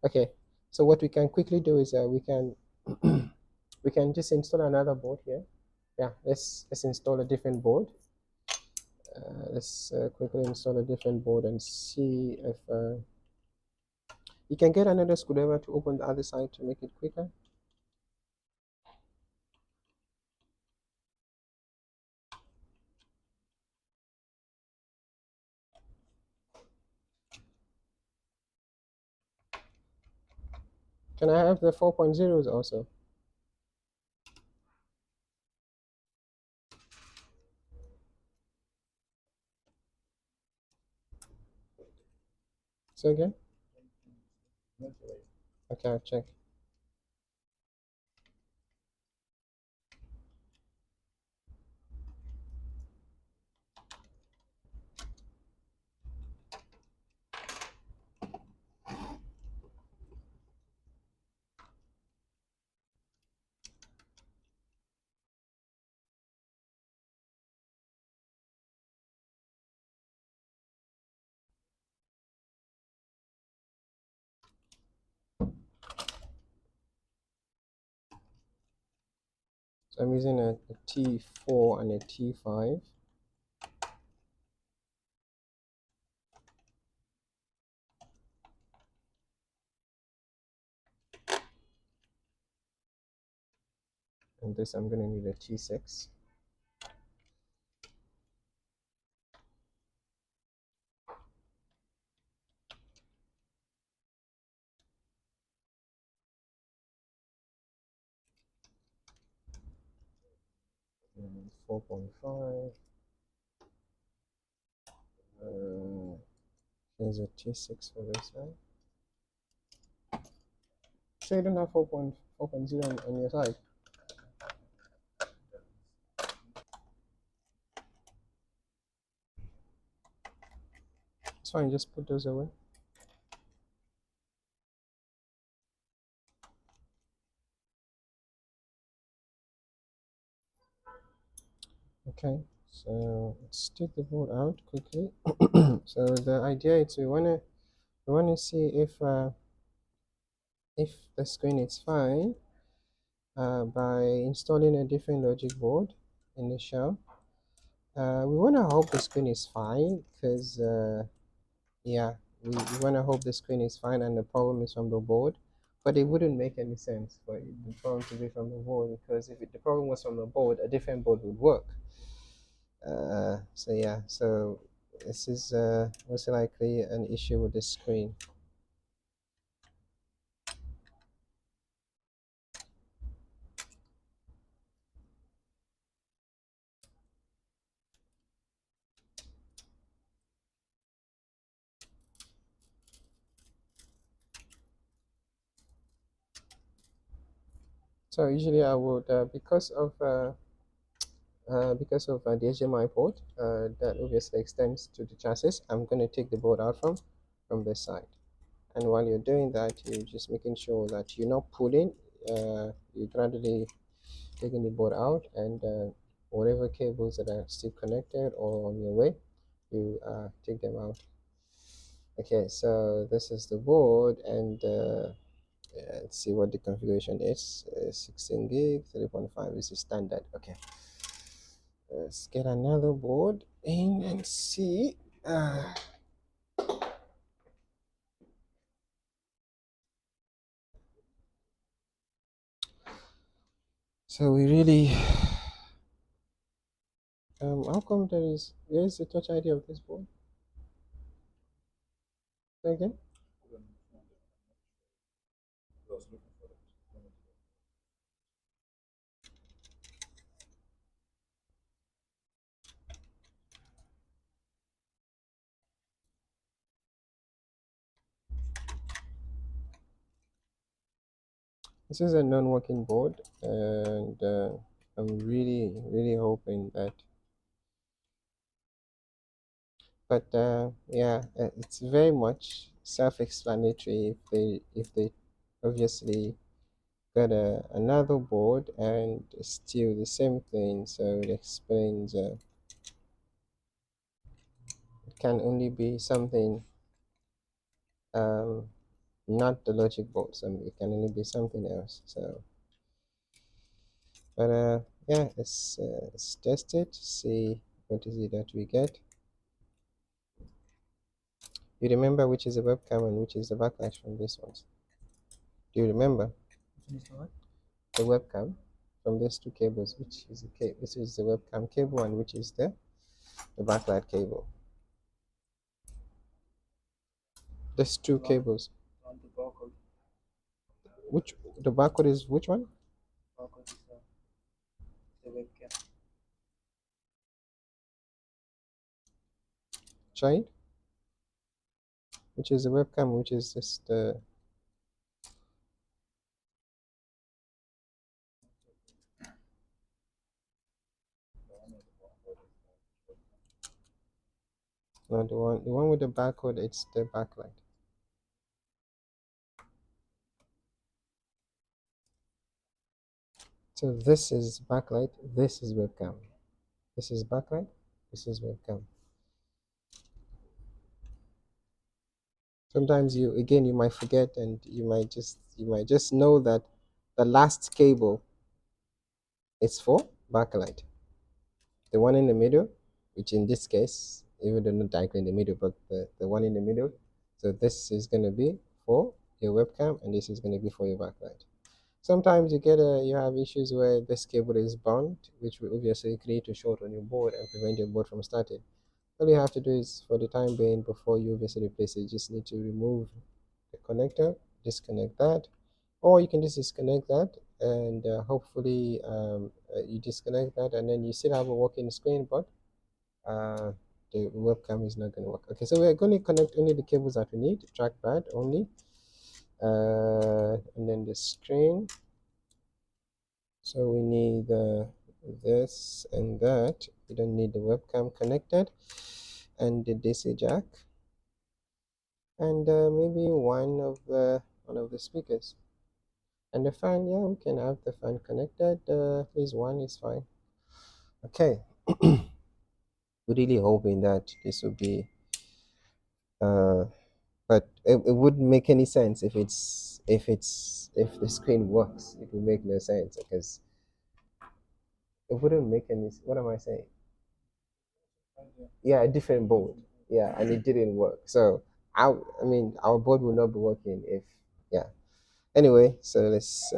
Okay, so what we can quickly do is we can we can just install another board here. Yeah, let's install a different board. Let's quickly install a different board and see if you can get another screwdriver to open the other side to make it quicker. Can I have the 4.0s also? So again? Okay, I'll check. So I'm using a T4 and a T5. and this I'm going to need a T6. And 4.5. Here's a T6 for this side. So you don't have 4.0 on your side. It's fine, just put those away. Okay, so let's take the board out quickly. So the idea is we wanna see if the screen is fine by installing a different logic board in the shell. We wanna hope the screen is fine because yeah, we wanna hope the screen is fine and the problem is from the board. But it wouldn't make any sense for the problem to be from the board, because if the problem was from the board, a different board would work. So yeah, so this is most likely an issue with the screen. So usually I would because of the HDMI port that obviously extends to the chassis, I'm going to take the board out from this side. And while you're doing that, you're just making sure that you're not pulling, you're gradually taking the board out, and whatever cables that are still connected or on your way, you take them out. Okay, so this is the board, and let's see what the configuration is. 16 gig, 3.5 is the standard. Okay, let's get another board in and see. So we really, how come where is the touch ID of this board? Say again? This is a non-working board, and I'm really hoping that, but yeah, it's very much self-explanatory if they obviously got another board and still the same thing. So it explains it can only be something, not the logic board, so it can only be something else. So but yeah, let's test it, see what is it that we get. You remember which is the webcam and which is the backlight from this one? Do you remember the webcam from these two cables? Which is this is the webcam cable, and which is the backlight cable? There's two cables. Which the barcode is which one? Try it. Which is the webcam? Which is just the no, the one with the barcode? It's the backlight. So this is backlight. This is webcam. This is backlight. This is webcam. Sometimes you might forget, and you might just know that the last cable is for backlight. The one in the middle, which in this case, even though not directly in the middle, but the one in the middle, so this is going to be for your webcam, and this is going to be for your backlight. Sometimes you have issues where this cable is burnt, which will obviously create a short on your board and prevent your board from starting. All you have to do is, for the time being, before you obviously replace it, you just need to remove the connector, disconnect that, or you can just disconnect that, and hopefully you disconnect that, and then you still have a working screen, but uh, the webcam is not going to work. Okay, so we're going to connect only the cables that we need, trackpad only, and then the screen. So we need this and that. We don't need the webcam connected, and the DC jack, and maybe one of the speakers, and the fan. Yeah, we can have the fan connected. At least one is fine. Okay. We're really hoping that this will be uh but it wouldn't make any sense if the screen works. It would make no sense because it wouldn't make any. What am I saying? Yeah, a different board. Yeah, and it didn't work. So I mean, our board will not be working if. Yeah. Anyway, so let's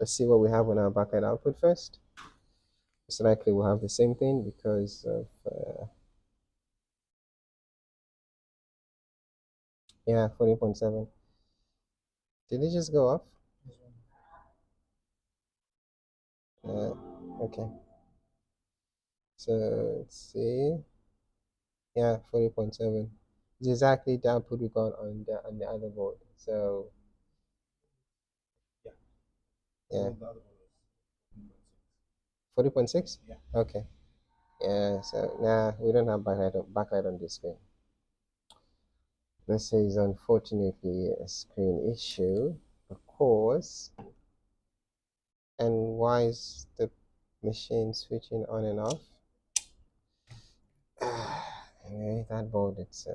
see what we have on our backlight output first. It's likely we'll have the same thing because of yeah, 40.7. Did it just go off? Okay. So let's see. Yeah, 40.7. It's exactly the output we got on the other board. So yeah, 40.6. Okay. Yeah. So nah, we don't have backlight on this screen. This is unfortunately a screen issue, of course. And why is the machine switching on and off? Anyway, that board, it's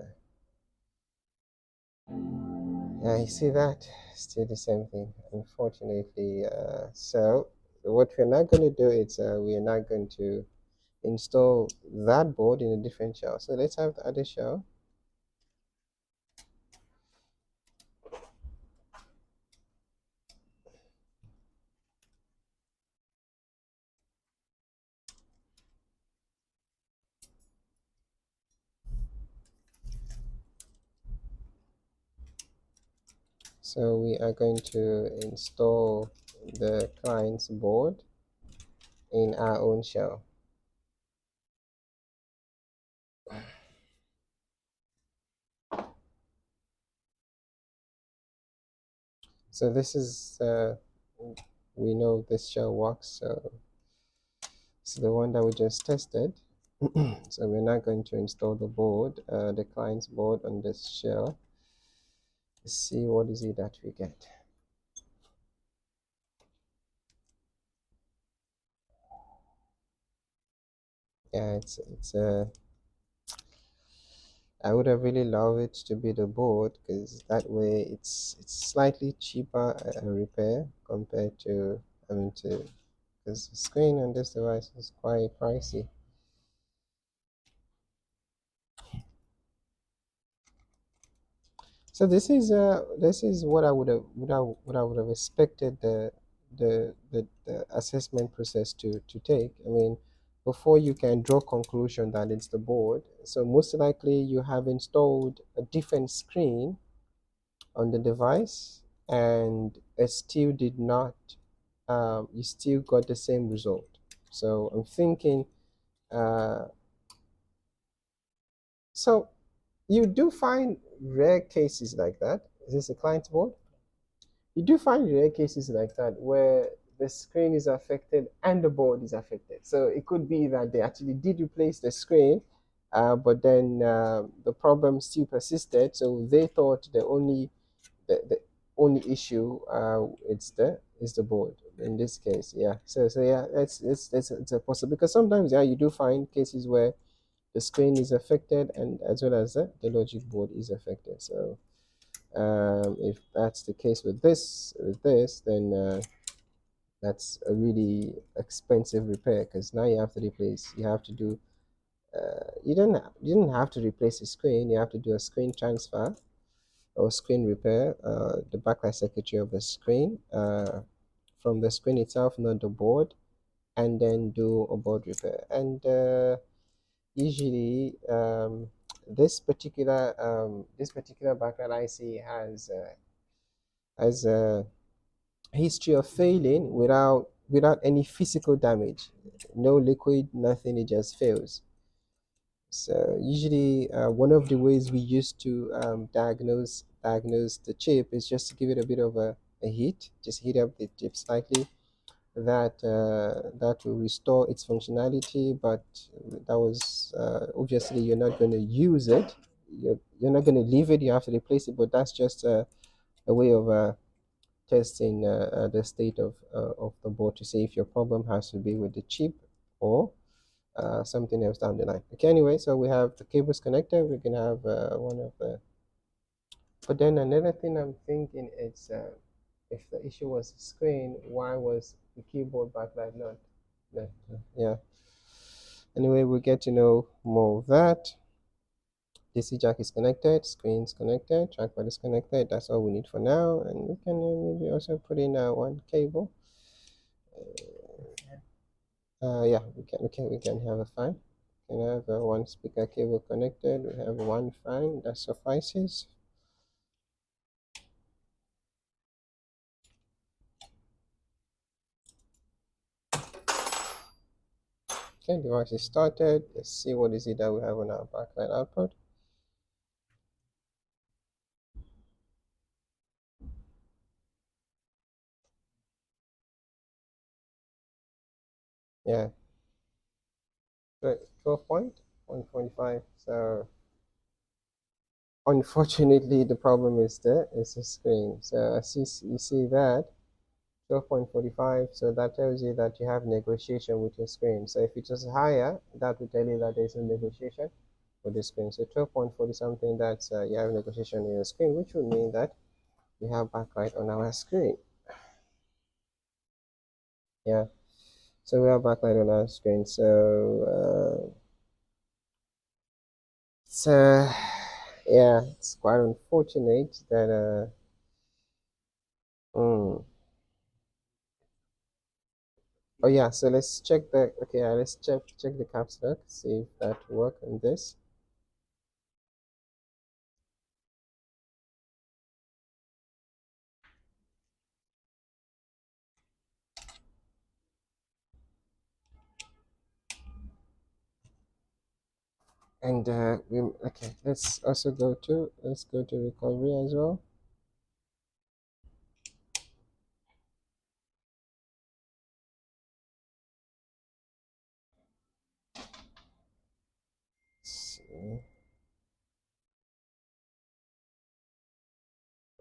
yeah, you see that? Still the same thing, unfortunately. So what we're not going to do is we are not going to install that board in a different shell. So let's have the other shell. So we are going to install the client's board in our own shell. So this is we know this shell works, so it's the one that we just tested. So we're not going to install the board, the client's board on this shell. Let's see what is it that we get. Yeah, it's I would have really loved it to be the board because that way it's slightly cheaper repair compared to because the screen on this device is quite pricey. So this is what I would have what I would have expected the assessment process to take. I mean, before you can draw conclusion that it's the board. So most likely you have installed a different screen on the device and it still did not you still got the same result. So I'm thinking uh, so you do find rare cases like that. Is this a client board? You do find rare cases like that where the screen is affected and the board is affected. So it could be that they actually did replace the screen, but then the problem still persisted. So they thought the only issue is the board in this case. Yeah. So yeah, it's a possible because sometimes yeah you do find cases where the screen is affected and as well as the logic board is affected. So if that's the case with this, then that's a really expensive repair because now you have to replace. You have to do. You don't have to replace the screen. You have to do a screen transfer, or screen repair the backlight circuitry of the screen from the screen itself, not the board, and then do a board repair. And usually this particular backlight IC has a history of failing without any physical damage, no liquid, nothing. It just fails. So usually, one of the ways we used to diagnose the chip is just to give it a bit of a heat, just heat up the chip slightly. That will restore its functionality, but that was obviously you're not going to use it. You're not going to leave it. You have to replace it. But that's just a way of testing the state of the board to see if your problem has to be with the chip or something else down the line. Okay, anyway, so we have the cables connected. We can have one of the. But then another thing I'm thinking is if the issue was the screen, why was the keyboard backlight not? Yeah. Anyway, we get to know more of that. DC jack is connected, screen is connected, trackpad is connected. That's all we need for now, and we can maybe also put in one cable. Yeah, we can have a fan. We can have one speaker cable connected. We have one fan that suffices. Okay, device is started. Let's see what is it that we have on our backlight output. Yeah, 12.145. So unfortunately, the problem is the screen. So you see that 12.45. So that tells you that you have negotiation with your screen. So if it was higher, that would tell you that there's no negotiation with the screen. So 12.40 something, that's you have negotiation in your screen, which would mean that we have backlight on our screen. Yeah. So we have backlight on our screen. So yeah, it's quite unfortunate that mm. Oh yeah, so let's check the okay, let's check the caps lock, see if that work on this. And okay, let's also go to recovery as well. Let's see.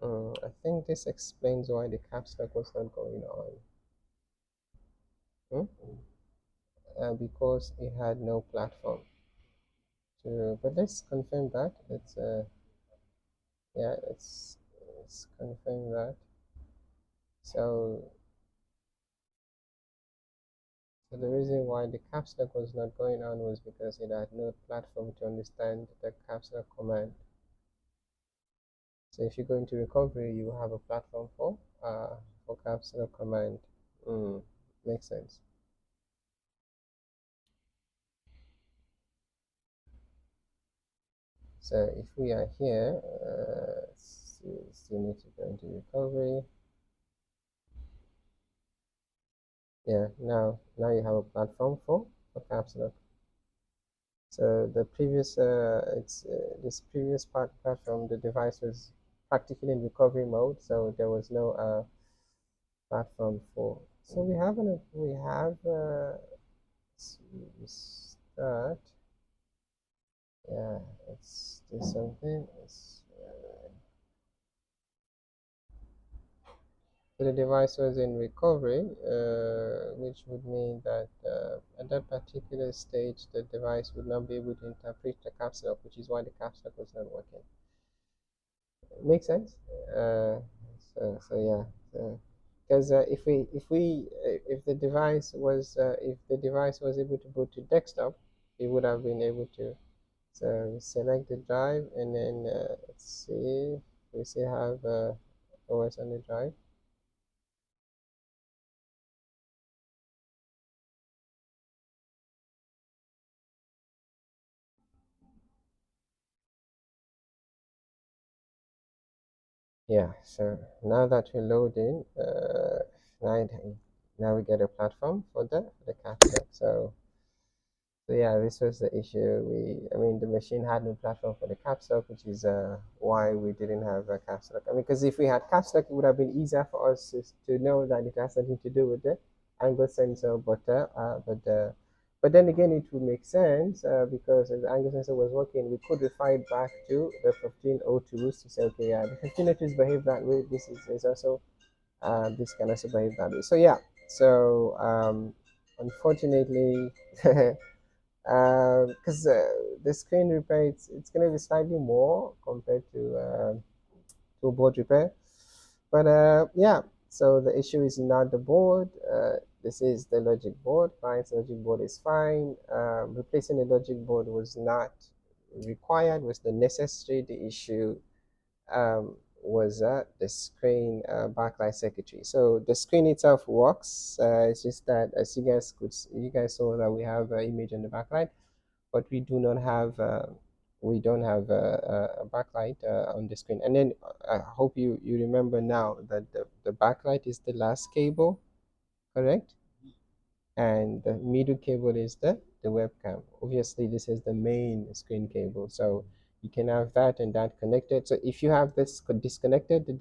I think this explains why the caps lock was not going on. Because it had no platform. But let's confirm that. Yeah, let's confirm that. So, so the reason why the caps lock was not going on was because it had no platform to understand the caps lock command. So if you go into recovery, you have a platform for caps lock command. Makes sense. So if we are here, still need to go into recovery. Yeah, now you have a platform for caps lock. So the previous this previous platform, the device was practically in recovery mode, so there was no platform for. So we have start. Yeah, let's do something. So the device was in recovery, which would mean that at that particular stage, the device would not be able to interpret the caps lock, which is why the caps lock was not working. Makes sense. So yeah. Because if the device was able to boot to desktop, it would have been able to. So select the drive and then let's see. We still have OS on the drive. Yeah, so now that we're loading, now, now we get a platform for the capture. So yeah, this was the issue. I mean, the machine had no platform for the caps lock, which is why we didn't have a caps lock. I mean, because if we had caps lock, it would have been easier for us to know that it has something to do with the angle sensor. But then again, it would make sense because if the angle sensor was working, we could refer it back to the 1502s to say, okay, yeah, the 1502s behave that way. Is also this can also behave that way. So yeah, so unfortunately. Because the screen repair it's going to be slightly more compared to board repair, but yeah, so the issue is not the board. This is the logic board. Client's logic board is fine. Replacing the logic board was not required, was the necessary. The issue was the screen backlight circuitry. So the screen itself works. It's just that as you guys saw that we have an image on the backlight, but we don't have a backlight on the screen. And then I hope you remember now that the backlight is the last cable, correct? And the middle cable is the webcam. Obviously, this is the main screen cable, so you can have that and that connected. So if you have this disconnected, the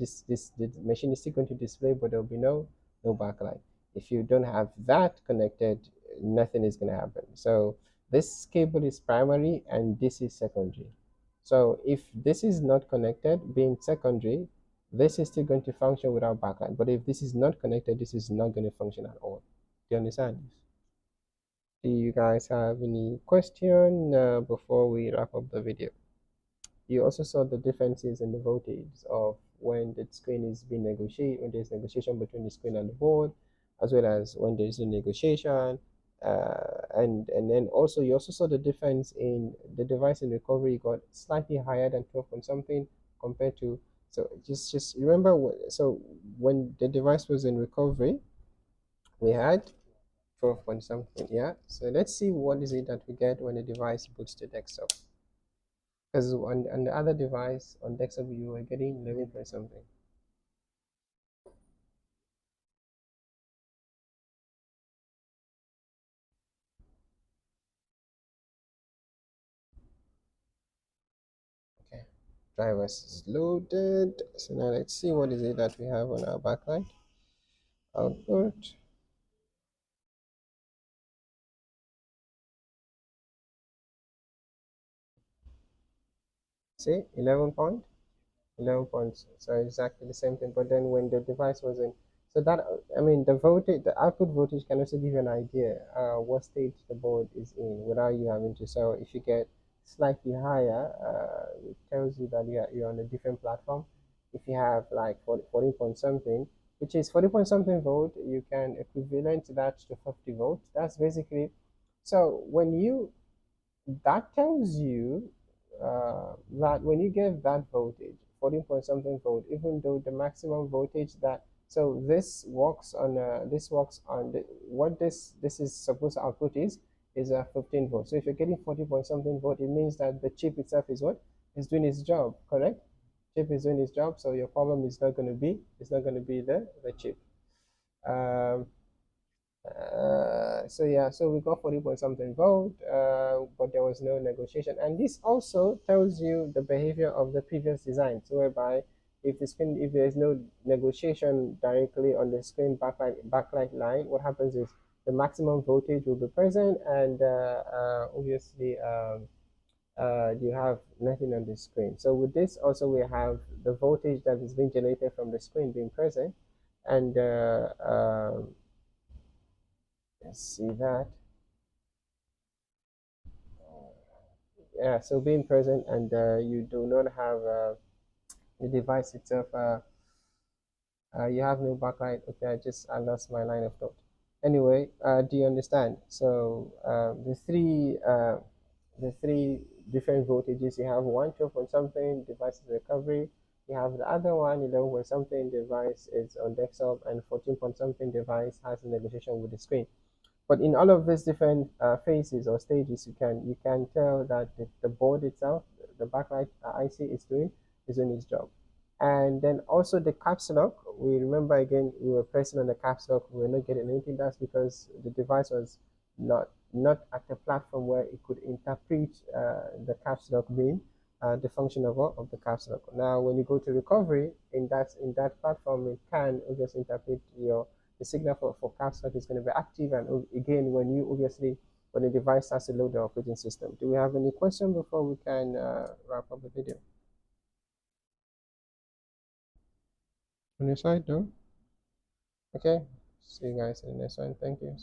machine is still going to display, but there'll be no backlight. If you don't have that connected, nothing is going to happen. So this cable is primary and this is secondary. So if this is not connected, being secondary, this is still going to function without backlight. But if this is not connected, this is not going to function at all. Do you understand? Do you guys have any question before we wrap up the video? You also saw the differences in the voltage of when the screen is being negotiated, when there's negotiation between the screen and the board, as well as when there's a negotiation. And then also you also saw the difference in the device in recovery got slightly higher than 12 point something compared to, so just remember so when the device was in recovery, we had 12 point something. Yeah, so let's see what is it that we get when the device boots to desktop, because on the other device on desktop you were getting 11 point something. Okay, drivers is loaded, so now let's see what is it that we have on our backlight output. See, 11 point 11 points, so exactly the same thing. But then when the device was in, so that I mean the voltage, the output voltage can also give you an idea what state the board is in without you having to. So if you get slightly higher, it tells you that you're on a different platform. If you have like 40 point something, which is 40 point something volt, you can equivalent that to 50 volts. That's basically, so when you, that tells you that when you get that voltage, 14 point something volt, even though the maximum voltage that, so this works on the, what this is supposed to output is a 15 volt. So if you're getting 40 point something volt, it means that the chip itself is what is doing its job, correct? Chip is doing its job, so your problem is not going to be, it's not going to be the chip. um, so yeah, so we got 40 point something vote, but there was no negotiation. And this also tells you the behavior of the previous design, so whereby if there is no negotiation directly on the screen backlight line, what happens is the maximum voltage will be present, and obviously you have nothing on the screen. So with this also we have the voltage that is being generated from the screen being present, and let's see that. Yeah, so being present, and you do not have the device itself, you have no backlight. Okay, I lost my line of thought. Anyway, do you understand? So the three different voltages, you have one 12 point something device recovery, You have the other one, where something device is on desktop and 14 point something device has a negotiation with the screen. But in all of these different phases or stages, you can tell that the board itself, the backlight IC is doing its job. And then also the caps lock. We remember again, we were pressing on the caps lock, we were not getting anything. That's because the device was not at a platform where it could interpret the caps lock being the function of the caps lock. Now, when you go to recovery in that platform, it can just interpret the signal for caps lock is going to be active. And again, when the device starts to load the operating system. Do we have any question before we can wrap up the video? On your side, no? Okay. See you guys in the next one. Thank you.